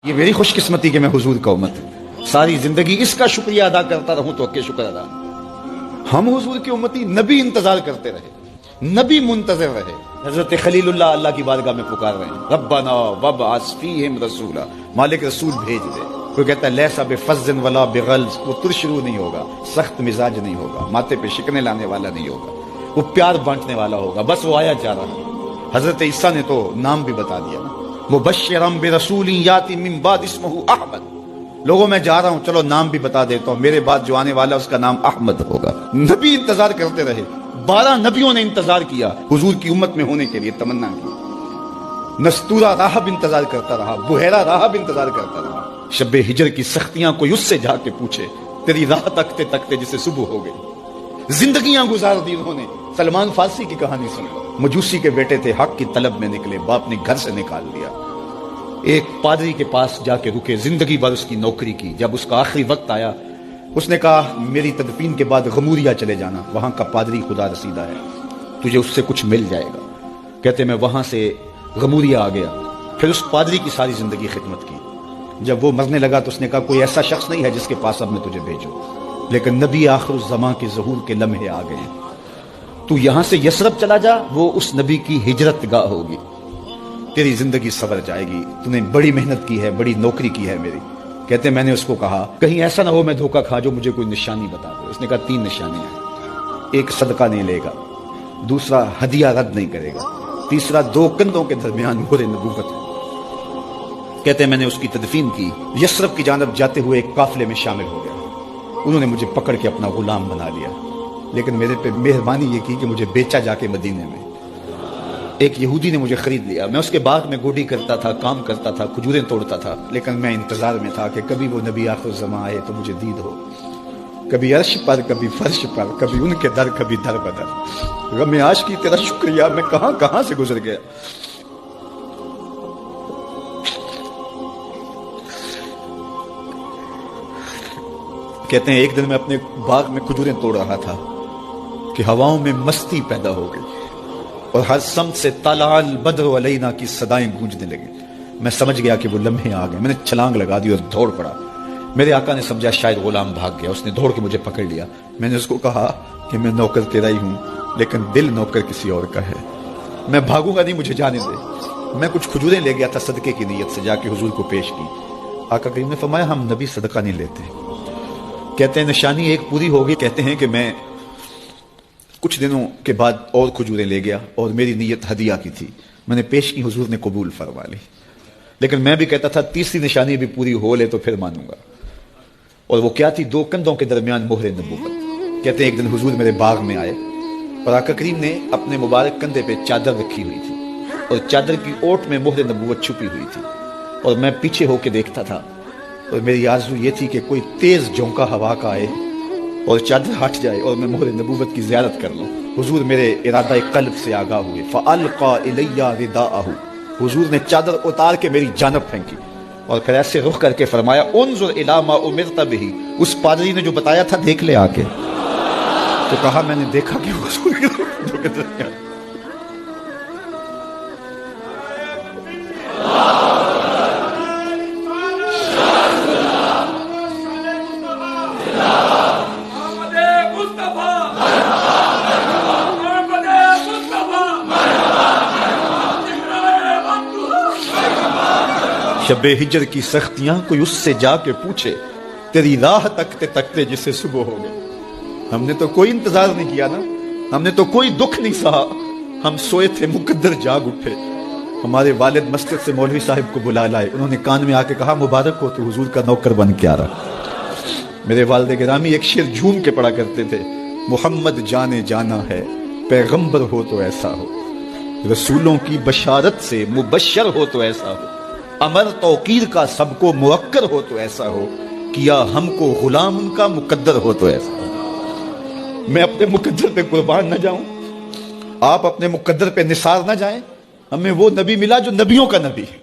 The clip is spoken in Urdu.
یہ میری خوش قسمتی کہ میں حضور کا امت ہوں، ساری زندگی اس کا شکریہ ادا کرتا رہوں تو کہ شکر ادا۔ ہم حضور کی امتی، نبی انتظار کرتے رہے، نبی منتظر رہے۔ حضرت خلیل اللہ اللہ کی بارگاہ میں پکار رہے ہیں، ربنا وابعث فیہم رسولا، مالک رسول بھیج دے۔ کوئی کہتا ہے لیسا بفظ ولا بغلظ، وہ ترشرو نہیں ہوگا، سخت مزاج نہیں ہوگا، ماتھے پہ شکنے لانے والا نہیں ہوگا، وہ پیار بانٹنے والا ہوگا، بس وہ آیا جا رہا ہے۔ حضرت عیسیٰ نے تو نام بھی بتا دیا نا، مبشرا برسول یاتی من بعد اسمہ احمد، لوگوں میں جا رہا ہوں، چلو نام بھی بتا دیتا ہوں، میرے بعد جو آنے والا اس کا نام احمد ہوگا۔ نبی انتظار کرتے رہے، 12 نبیوں نے انتظار کیا حضور کی امت میں ہونے کے لیے، تمنا کی۔ نستورہ راہب انتظار کرتا رہا، بحیرہ راہب انتظار کرتا رہا۔ شب ہجر کی سختیاں کوئی اس سے جا کے پوچھے، تیری راہ تکتے تکتے جسے صبح ہو گئی۔ زندگیاں گزار دی انہوں نے۔ سلمان فارسی کی کہانی سن لو، مجوسی کے بیٹے تھے، حق کی طلب میں نکلے، باپ نے گھر سے نکال دیا، ایک پادری کے پاس جا کے رکے، زندگی بھر اس کی نوکری کی۔ جب اس کا آخری وقت آیا، اس نے کہا میری تدفین کے بعد غموریا چلے جانا، وہاں کا پادری خدا رسیدہ ہے، تجھے اس سے کچھ مل جائے گا۔ کہتے میں وہاں سے غموریا آ گیا، پھر اس پادری کی ساری زندگی خدمت کی۔ جب وہ مرنے لگا تو اس نے کہا کوئی ایسا شخص نہیں ہے جس کے پاس اب میں تجھے بھیجوں، لیکن نبی آخر الزمان کے ظہور کے لمحے آ گئے ہیں، تو یہاں سے یثرب چلا جا، وہ اس نبی کی ہجرت گاہ ہوگی، تیری زندگی سنور جائے گی، تو نے بڑی محنت کی ہے، بڑی نوکری کی ہے میری۔ کہتے میں نے اس کو کہا کہیں ایسا نہ ہو میں دھوکہ کھا جو مجھے کوئی نشانی بتا دے۔ اس نے کہا 3 نشانیاں ہیں، ایک صدقہ نہیں لے گا، دوسرا ہدیہ رد نہیں کرے گا، تیسرا 2 کندھوں کے درمیان مہر نبوت ہے۔ کہتے میں نے اس کی تدفین کی، یثرب کی جانب جاتے ہوئے ایک قافلے میں شامل ہو گیا، انہوں نے مجھے پکڑ کے اپنا غلام بنا لیا، لیکن میرے پہ مہربانی یہ کی کہ مجھے بیچا جا کے مدینے میں۔ ایک یہودی نے مجھے خرید لیا، میں اس کے باغ میں گوڈی کرتا تھا، کام کرتا تھا، کھجوریں توڑتا تھا، لیکن میں انتظار میں تھا کہ کبھی وہ نبی آخر الزمان آئے تو مجھے دید ہو، کبھی عرش پر، کبھی فرش پر، کبھی ان کے در، کبھی در بدر۔ غم عاشقی تیرا شکریہ، میں کہاں کہاں سے گزر گیا۔ کہتے ہیں ایک دن میں اپنے باغ میں کھجوریں توڑ رہا تھا کہ ہواؤں میں مستی پیدا ہو گئی اور ہر سمت سے طلع البدر علینا کی صدائیں گونجنے لگی۔ میں سمجھ گیا کہ وہ لمحے آ گئے، میں نے چھلانگ لگا دی اور دوڑ پڑا۔ میرے آقا نے سمجھا شاید غلام بھاگ گیا، اس نے دوڑ کے مجھے پکڑ لیا۔ میں نے اس کو کہا کہ میں نوکر تیرا ہی ہوں، لیکن دل نوکر کسی اور کا ہے، میں بھاگوں گا نہیں، مجھے جانے دے۔ میں کچھ کھجوریں لے گیا تھا صدقے کی نیت سے، جا کے حضور کو پیش کی۔ آقا کریم نے فرمایا ہم نبی صدقہ نہیں لیتے۔ کہتے ہیں نشانی ایک پوری ہو گئی۔ کہتے ہیں کہ میں کچھ دنوں کے بعد اور کھجوریں لے گیا، اور میری نیت ہدیہ کی تھی، میں نے پیش کی، حضور نے قبول فرما لی۔ لیکن میں بھی کہتا تھا تیسری نشانی بھی پوری ہو لے تو پھر مانوں گا، اور وہ کیا تھی؟ 2 کندھوں کے درمیان مہر نبوت۔ کہتے ہیں ایک دن حضور میرے باغ میں آئے اور آقا کریم نے اپنے مبارک کندھے پہ چادر رکھی ہوئی تھی، اور چادر کی اوٹ میں مہر نبوت چھپی ہوئی تھی، اور میں پیچھے ہو کے دیکھتا تھا، اور میری آرزو یہ تھی کہ کوئی تیز جھونکا ہوا کا آئے اور چادر ہٹ جائے اور میں مہر نبوت کی زیارت کر لوں۔ حضور میرے ارادہ قلب سے آگاہ ہوئے، فَأَلْقَى إِلَيَّ رِدَاءَهُ، حضور نے چادر اتار کے میری جانب پھینکی، اور پھر ایسے رخ کر کے فرمایا انظر إِلَى مَا أُمِرْتَ بِهِ، اس پادری نے جو بتایا تھا دیکھ لے آ کے۔ تو کہا میں نے دیکھا کہ حضور کے شب ہجر کی سختیاں کوئی اس سے جا کے پوچھے، تیری راہ تکتے تکتے جسے صبح ہو گئی۔ ہم نے تو کوئی انتظار نہیں کیا نا، ہم نے تو کوئی دکھ نہیں سہا، ہم سوئے تھے مقدر جاگ اٹھے۔ ہمارے والد مسجد سے مولوی صاحب کو بلا لائے، انہوں نے کان میں آ کے کہا مبارک ہو تو حضور کا نوکر بن کے آ رہا۔ میرے والد گرامی ایک شعر جھوم کے پڑھا کرتے تھے، محمد جانے جانا ہے، پیغمبر ہو تو ایسا ہو، رسولوں کی بشارت سے مبشر ہو تو ایسا ہو، امر توقیر کا سب کو موقر ہو تو ایسا ہو، کیا ہم کو غلام ان کا مقدر ہو تو ایسا ہو۔ میں اپنے مقدر پہ قربان نہ جاؤں، آپ اپنے مقدر پہ نثار نہ جائیں، ہمیں وہ نبی ملا جو نبیوں کا نبی ہے۔